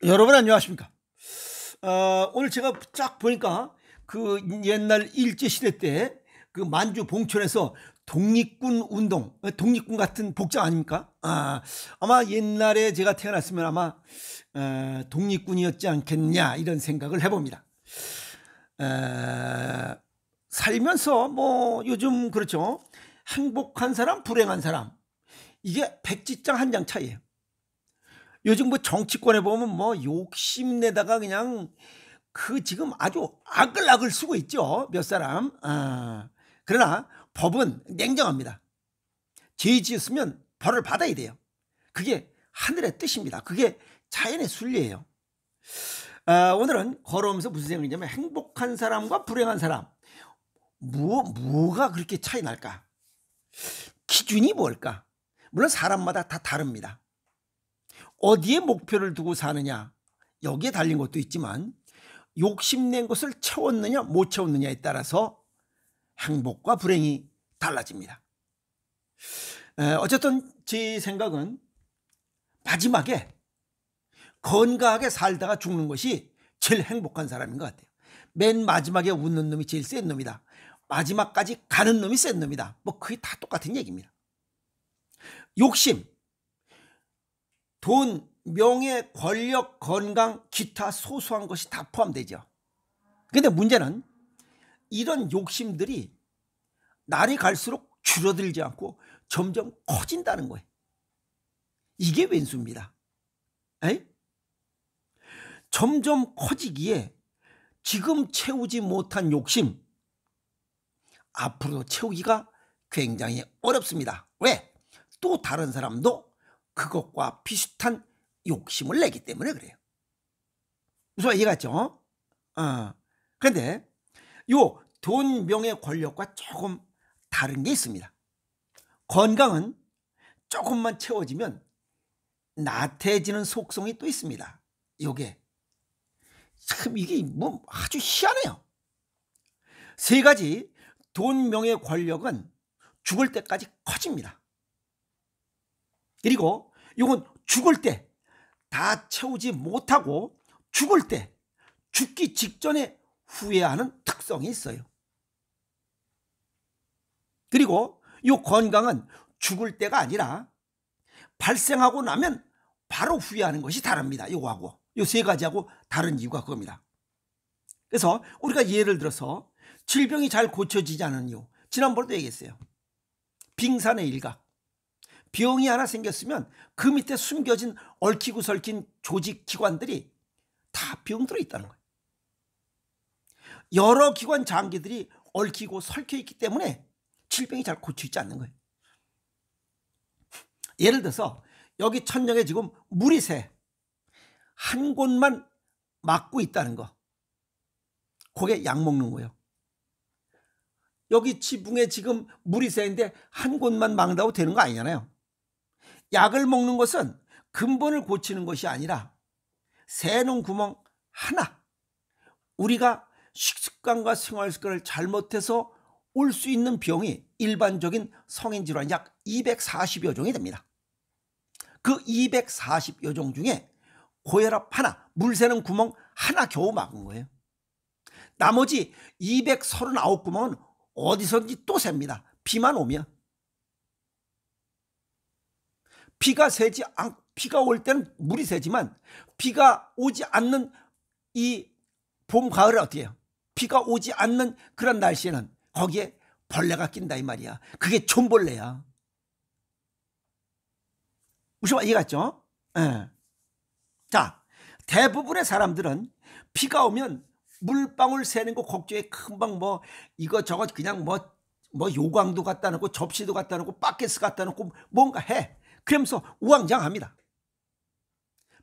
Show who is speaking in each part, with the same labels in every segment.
Speaker 1: 여러분 안녕하십니까? 오늘 제가 쫙 보니까 그 옛날 일제시대 때 그 만주 봉천에서 독립군 운동, 독립군 같은 복장 아닙니까? 아마 옛날에 제가 태어났으면 아마 독립군이었지 않겠냐 이런 생각을 해봅니다. 살면서 뭐 요즘 그렇죠. 행복한 사람, 불행한 사람 이게 백지장 한 장 차이예요. 요즘 뭐 정치권에 보면 뭐 욕심내다가 그냥 그 지금 아주 아글아글 쓰고 있죠. 몇 사람. 그러나 법은 냉정합니다. 죄 지었으면 벌을 받아야 돼요. 그게 하늘의 뜻입니다. 그게 자연의 순리예요. 오늘은 걸어오면서 무슨 생각이냐면 행복한 사람과 불행한 사람 뭐가 그렇게 차이 날까? 기준이 뭘까? 물론 사람마다 다 다릅니다. 어디에 목표를 두고 사느냐 여기에 달린 것도 있지만 욕심낸 것을 채웠느냐 못 채웠느냐에 따라서 행복과 불행이 달라집니다. 어쨌든 제 생각은 마지막에 건강하게 살다가 죽는 것이 제일 행복한 사람인 것 같아요. 맨 마지막에 웃는 놈이 제일 센 놈이다. 마지막까지 가는 놈이 센 놈이다. 뭐 그게 다 똑같은 얘기입니다. 욕심, 돈, 명예, 권력, 건강, 기타 소소한 것이 다 포함되죠. 그런데 문제는 이런 욕심들이 날이 갈수록 줄어들지 않고 점점 커진다는 거예요. 이게 왼수입니다. 점점 커지기에 지금 채우지 못한 욕심 앞으로 채우기가 굉장히 어렵습니다. 왜? 또 다른 사람도 그것과 비슷한 욕심을 내기 때문에 그래요. 무슨 이해 갔죠? 그런데 요 돈, 명예, 권력과 조금 다른 게 있습니다. 건강은 조금만 채워지면 나태해지는 속성이 또 있습니다. 요게 참 이게 뭐 아주 희한해요. 세 가지 돈, 명예, 권력은 죽을 때까지 커집니다. 그리고 이건 죽을 때 다 채우지 못하고 죽을 때 죽기 직전에 후회하는 특성이 있어요. 그리고 이 건강은 죽을 때가 아니라 발생하고 나면 바로 후회하는 것이 다릅니다. 이거하고 이 세 가지하고 다른 이유가 그겁니다. 그래서 우리가 예를 들어서 질병이 잘 고쳐지지 않은 이유 지난번에도 얘기했어요. 빙산의 일각. 병이 하나 생겼으면 그 밑에 숨겨진 얽히고 설킨 조직 기관들이 다 병들어 있다는 거예요. 여러 기관 장기들이 얽히고 설켜 있기 때문에 질병이 잘 고쳐지지 않는 거예요. 예를 들어서 여기 천장에 지금 물이 새 한 곳만 막고 있다는 거. 그게 약 먹는 거예요. 여기 지붕에 지금 물이 새는데 한 곳만 막는다고 되는 거 아니잖아요. 약을 먹는 것은 근본을 고치는 것이 아니라 새는 구멍 하나, 우리가 식습관과 생활습관을 잘못해서 올 수 있는 병이 일반적인 성인질환 약 240여 종이 됩니다. 그 240여 종 중에 고혈압 하나, 물 새는 구멍 하나 겨우 막은 거예요. 나머지 239구멍은 어디선지 또 셉니다. 비만 오면. 비가 올 때는 물이 새지만 비가 오지 않는 이 봄, 가을에 어떻게 해요? 비가 오지 않는 그런 날씨에는 거기에 벌레가 낀다 이 말이야. 그게 촌벌레야. 무슨 말 이해갔죠? 자, 대부분의 사람들은 비가 오면 물방울 새는 거 걱정에 금방 뭐 이거 그냥 뭐 요광도 갖다 놓고 접시도 갖다 놓고 바켓스 갖다 놓고 뭔가 해. 그러면서 우왕좌왕합니다.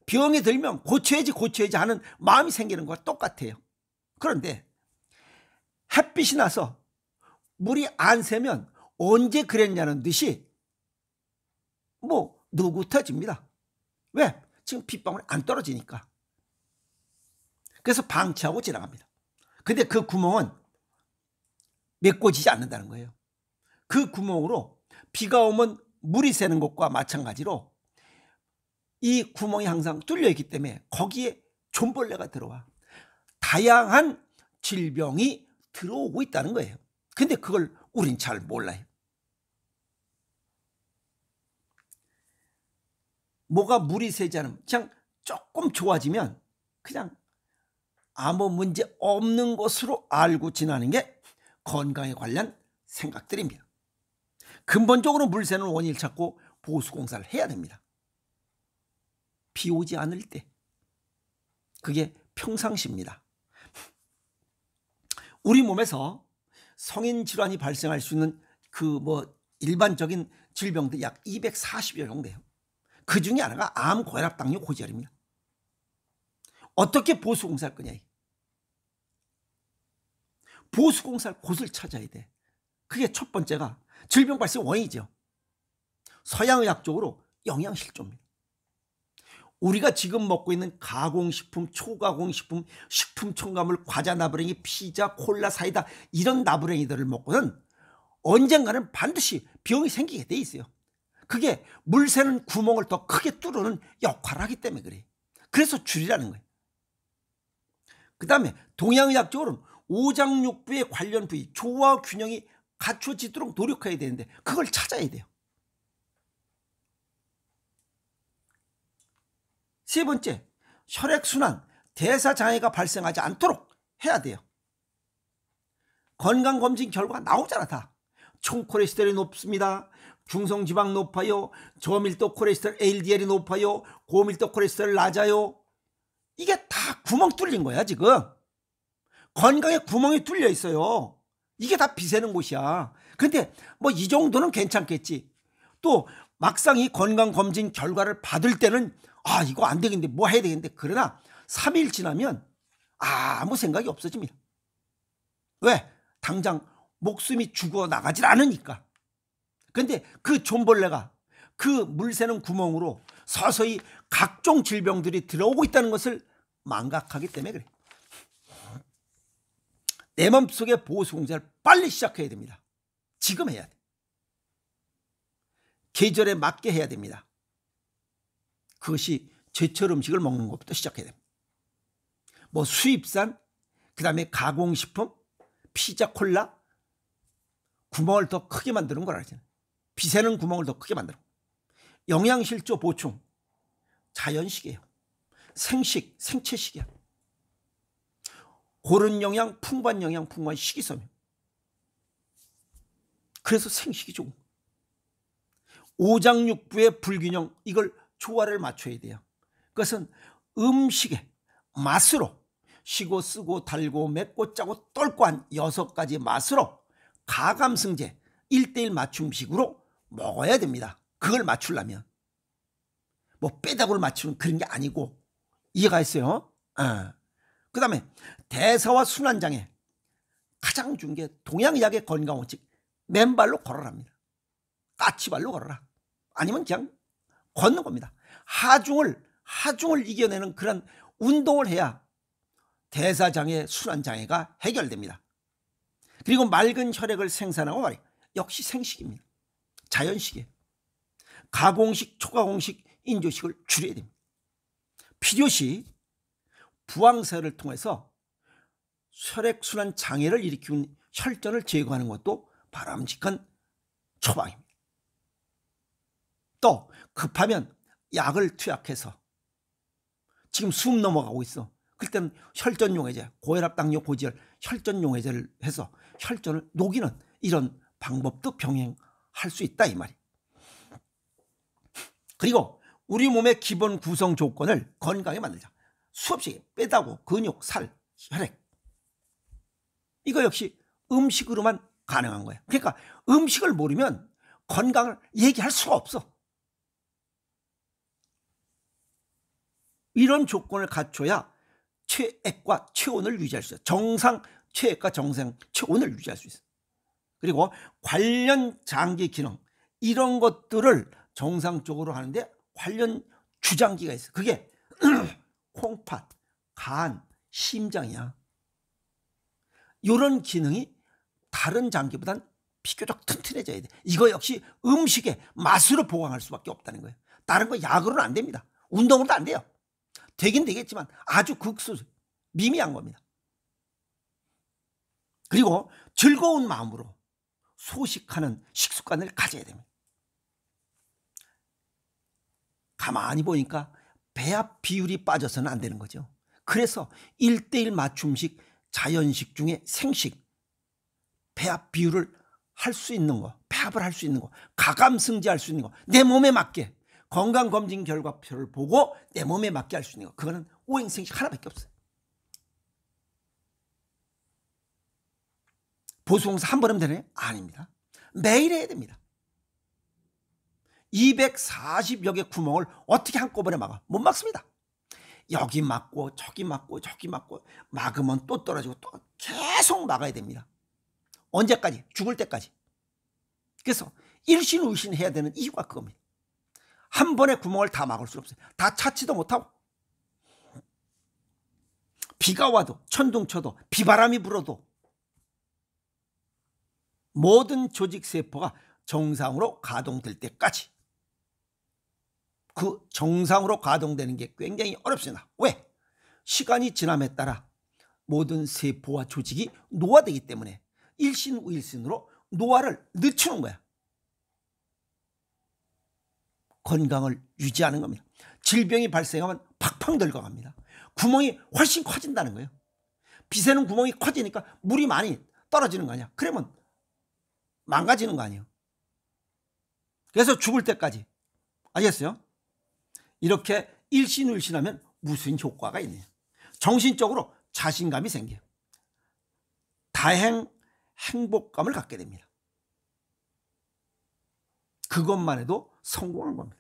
Speaker 1: 병이 들면 고쳐야지 하는 마음이 생기는 거와 똑같아요. 그런데 햇빛이 나서 물이 안 새면 언제 그랬냐는 듯이 뭐 느긋해집니다. 왜? 지금 빗방울이 안 떨어지니까. 그래서 방치하고 지나갑니다. 근데 그 구멍은 메꿔지지 않는다는 거예요. 그 구멍으로 비가 오면 물이 새는 것과 마찬가지로 이 구멍이 항상 뚫려 있기 때문에 거기에 존벌레가 들어와 다양한 질병이 들어오고 있다는 거예요. 근데 그걸 우린 잘 몰라요. 뭐가 물이 새지 않으면 그냥 조금 좋아지면 그냥 아무 문제 없는 것으로 알고 지나는 게 건강에 관련 생각들입니다. 근본적으로 물 새는 원인을 찾고 보수공사를 해야 됩니다. 비 오지 않을 때. 그게 평상시입니다. 우리 몸에서 성인 질환이 발생할 수 있는 그 일반적인 질병들 약 240여 정도예요. 그 중에 하나가 암, 고혈압, 당뇨, 고지혈입니다. 어떻게 보수공사할 거냐. 보수공사할 곳을 찾아야 돼. 그게 첫 번째가 질병 발생 원인이죠. 서양의학적으로 영양실조입니다. 우리가 지금 먹고 있는 가공식품, 초가공식품, 식품 첨가물, 과자 나부랭이, 피자, 콜라, 사이다 이런 나부랭이들을 먹고는 언젠가는 반드시 병이 생기게 돼 있어요. 그게 물 새는 구멍을 더 크게 뚫는 역할을 하기 때문에 그래요. 그래서 줄이라는 거예요. 그 다음에 동양의학적으로는 오장육부의 관련 부위, 조화 균형이 갖춰지도록 노력해야 되는데 그걸 찾아야 돼요. 세 번째, 혈액순환, 대사장애가 발생하지 않도록 해야 돼요. 건강검진 결과가 나오잖아 다. 총콜레스테롤이 높습니다. 중성지방 높아요. 저밀도 콜레스테롤 LDL이 높아요. 고밀도 콜레스테롤 낮아요. 이게 다 구멍 뚫린 거야 지금. 건강에 구멍이 뚫려 있어요. 이게 다 비새는 곳이야. 근데 이 정도는 괜찮겠지. 또 막상 이 건강검진 결과를 받을 때는 이거 안 되겠는데 뭐 해야 되겠는데 그러나 3일 지나면 아무 생각이 없어집니다. 왜? 당장 목숨이 죽어나가질 않으니까. 근데 그 존벌레가 그 물 새는 구멍으로 서서히 각종 질병들이 들어오고 있다는 것을 망각하기 때문에 그래. 내 몸속의 보수공사를 빨리 시작해야 됩니다. 지금 해야 돼. 계절에 맞게 해야 됩니다. 그것이 제철 음식을 먹는 것부터 시작해야 됩니다. 수입산, 그 다음에 가공식품, 피자, 콜라, 구멍을 더 크게 만드는 거라 그러잖아요. 비새는 구멍을 더 크게 만드는 거. 영양실조 보충, 자연식이에요. 생식, 생채식이야. 고른 영양, 풍부한 식이섬유. 그래서 생식이 좋은 거예요. 오장육부의 불균형, 이걸 조화를 맞춰야 돼요. 그것은 음식의 맛으로 시고 쓰고 달고 맵고 짜고 떫고 한 6가지 맛으로 가감승제 1:1 맞춤식으로 먹어야 됩니다. 그걸 맞추려면 빼다구를 맞추는 그런 게 아니고. 이해가 했어요? 그 다음에 대사와 순환장애 가장 중요한 게 동양의학의 건강원칙, 맨발로 걸어랍니다. 까치발로 걸어라. 아니면 그냥 걷는 겁니다. 하중을 이겨내는 그런 운동을 해야 대사장애, 순환장애가 해결됩니다. 그리고 맑은 혈액을 생산하고 말이에요. 역시 생식입니다. 자연식이에요. 가공식, 초가공식, 인조식을 줄여야 됩니다. 필요시 부항사를 통해서 혈액순환 장애를 일으키는 혈전을 제거하는 것도 바람직한 처방입니다. 또 급하면 약을 투약해서 지금 숨 넘어가고 있어. 그때는 혈전용해제, 고혈압, 당뇨, 고지혈 혈전용해제를 해서 혈전을 녹이는 이런 방법도 병행할 수 있다 이 말이에요. 그리고 우리 몸의 기본 구성 조건을 건강하게 만들자. 수없이 빼다고 근육, 살, 혈액. 이거 역시 음식으로만 가능한 거예요. 그러니까 음식을 모르면 건강을 얘기할 수가 없어. 이런 조건을 갖춰야 체액과 체온을 유지할 수 있어요. 정상 체액과 정상 체온을 유지할 수 있어요. 그리고 관련 장기 기능 이런 것들을 정상적으로 하는데 관련 주장기가 있어요. 그게 콩팥, 간, 심장이야. 이런 기능이 다른 장기보단 비교적 튼튼해져야 돼. 이거 역시 음식의 맛으로 보강할 수밖에 없다는 거예요. 다른 거 약으로는 안 됩니다. 운동으로도 안 돼요. 되긴 되겠지만 아주 극소수, 미미한 겁니다. 그리고 즐거운 마음으로 소식하는 식습관을 가져야 됩니다. 가만히 보니까 배합 비율이 빠져서는 안 되는 거죠. 그래서 1:1 맞춤식, 자연식 중에 생식, 배합 비율을 할 수 있는 거, 배합을 할 수 있는 거, 가감승지할 수 있는 거, 내 몸에 맞게 건강검진 결과표를 보고 내 몸에 맞게 할 수 있는 거, 그거는 오행생식 하나밖에 없어요. 보수공사 한 번 하면 되나요? 아닙니다. 매일 해야 됩니다. 240여 개 구멍을 어떻게 한꺼번에 막아? 못 막습니다. 여기 막고 저기 막고 저기 막고, 막으면 또 떨어지고 또 계속 막아야 됩니다. 언제까지? 죽을 때까지. 그래서 일신의신 해야 되는 이유가 그겁니다. 한 번에 구멍을 다 막을 수 없어요. 다 찾지도 못하고, 비가 와도 천둥 쳐도 비바람이 불어도 모든 조직 세포가 정상으로 가동될 때까지, 그 정상으로 가동되는 게 굉장히 어렵습니다. 왜? 시간이 지남에 따라 모든 세포와 조직이 노화되기 때문에 일신우일신으로 노화를 늦추는 거야. 건강을 유지하는 겁니다. 질병이 발생하면 팍팍 늙어갑니다. 구멍이 훨씬 커진다는 거예요. 빗에는 구멍이 커지니까 물이 많이 떨어지는 거 아니야. 그러면 망가지는 거 아니에요. 그래서 죽을 때까지. 알겠어요? 이렇게 일신일신하면 무슨 효과가 있느냐. 정신적으로 자신감이 생겨요. 다행, 행복감을 갖게 됩니다. 그것만 해도 성공한 겁니다.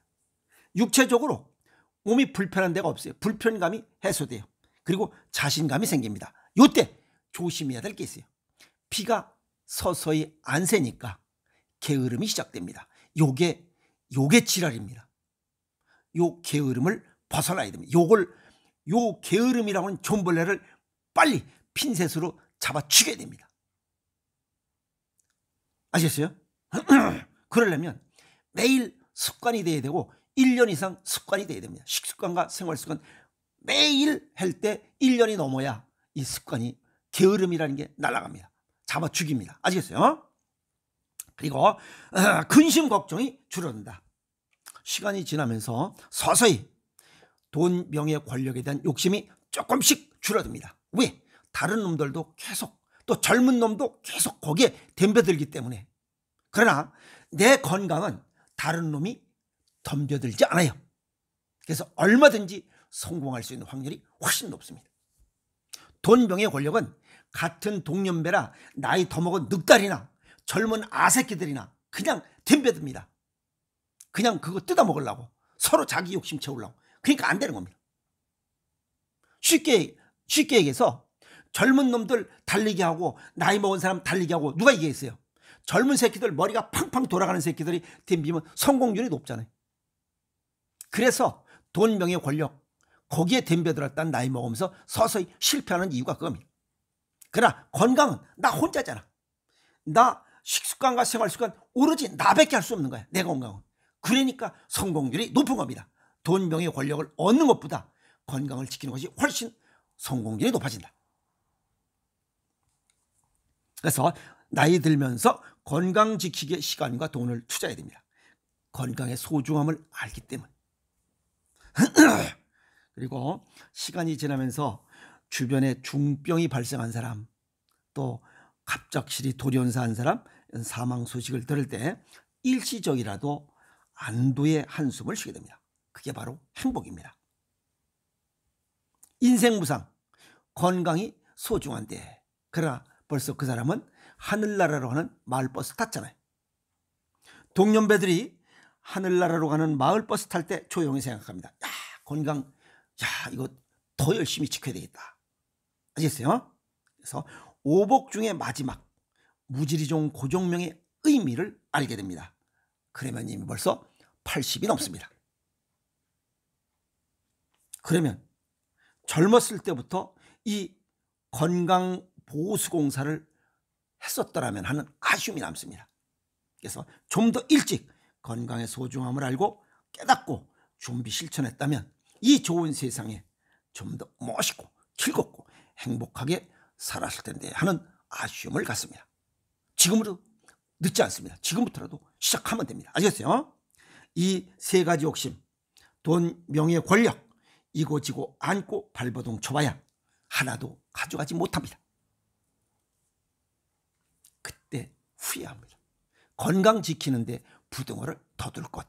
Speaker 1: 육체적으로 몸이 불편한 데가 없어요. 불편감이 해소돼요. 그리고 자신감이 생깁니다. 이때 조심해야 될 게 있어요. 피가 서서히 안 새니까 게으름이 시작됩니다. 요게 질환입니다. 요 게으름을 벗어나야 됩니다. 요 게으름이라고 하는 존벌레를 빨리 핀셋으로 잡아 죽여야 됩니다. 아시겠어요? 그러려면 매일 습관이 돼야 되고 1년 이상 습관이 돼야 됩니다. 식습관과 생활습관 매일 할 때 1년이 넘어야 이 습관이, 게으름이라는 게 날아갑니다. 잡아 죽입니다. 아시겠어요? 그리고 근심 걱정이 줄어든다. 시간이 지나면서 서서히 돈, 명예, 권력에 대한 욕심이 조금씩 줄어듭니다. 왜? 다른 놈들도 계속, 또 젊은 놈도 계속 거기에 덤벼들기 때문에. 그러나 내 건강은 다른 놈이 덤벼들지 않아요. 그래서 얼마든지 성공할 수 있는 확률이 훨씬 높습니다. 돈, 명예, 권력은 같은 동년배라 나이 더 먹은 늑달이나 젊은 아새끼들이나 그냥 덤벼듭니다. 그냥 그거 뜯어 먹으려고, 서로 자기 욕심 채우려고. 그러니까 안 되는 겁니다. 쉽게 얘기해서 젊은 놈들 달리게 하고 나이 먹은 사람 달리게 하고 누가 이기겠어요? 젊은 새끼들, 머리가 팡팡 돌아가는 새끼들이 덤비면 성공률이 높잖아요. 그래서 돈, 명예, 권력 거기에 덤벼들었다는 나이 먹으면서 서서히 실패하는 이유가 그겁니다. 그러나 건강은 나 혼자잖아. 나 식습관과 생활습관 오로지 나밖에 할 수 없는 거야. 내 건강은. 그러니까 성공률이 높은 겁니다. 돈, 명예, 권력을 얻는 것보다 건강을 지키는 것이 훨씬 성공률이 높아진다. 그래서 나이 들면서 건강 지키기에 시간과 돈을 투자해야 됩니다. 건강의 소중함을 알기 때문에. 그리고 시간이 지나면서 주변에 중병이 발생한 사람, 또 갑작스레 돌연사한 사람, 사망 소식을 들을 때 일시적이라도 안도의 한숨을 쉬게 됩니다. 그게 바로 행복입니다. 인생 무상, 건강이 소중한데, 그러나 벌써 그 사람은 하늘나라로 가는 마을버스 탔잖아요. 동년배들이 하늘나라로 가는 마을버스 탈 때 조용히 생각합니다. 야, 건강, 야, 이거 더 열심히 지켜야 되겠다. 아시겠어요? 그래서 오복 중의 마지막, 무지리종 고종명의 의미를 알게 됩니다. 그러면 이미 벌써 80이 넘습니다. 그러면 젊었을 때부터 이 건강보수공사를 했었더라면 하는 아쉬움이 남습니다. 그래서 좀 더 일찍 건강의 소중함을 알고 깨닫고 준비 실천했다면 이 좋은 세상에 좀 더 멋있고 즐겁고 행복하게 살았을 텐데 하는 아쉬움을 갖습니다. 지금으로 늦지 않습니다. 지금부터라도 시작하면 됩니다. 아시겠어요? 이 세 가지 욕심, 돈, 명예, 권력, 이고지고 안고 발버둥 쳐봐야 하나도 가져가지 못합니다. 그때 후회합니다. 건강 지키는데 부등호를 더 둘 것,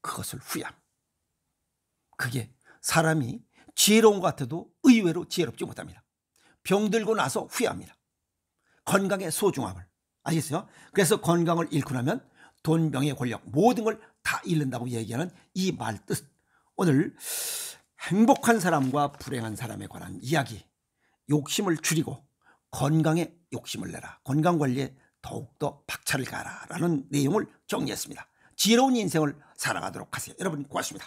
Speaker 1: 그것을 후회합니다. 그게 사람이 지혜로운 것 같아도 의외로 지혜롭지 못합니다. 병들고 나서 후회합니다. 건강의 소중함을. 아시겠어요? 그래서 건강을 잃고 나면 돈, 명예, 권력 모든 걸 다 잃는다고 얘기하는 이 말 뜻. 오늘 행복한 사람과 불행한 사람에 관한 이야기, 욕심을 줄이고 건강에 욕심을 내라, 건강관리에 더욱더 박차를 가라 라는 내용을 정리했습니다. 지혜로운 인생을 살아가도록 하세요. 여러분 고맙습니다.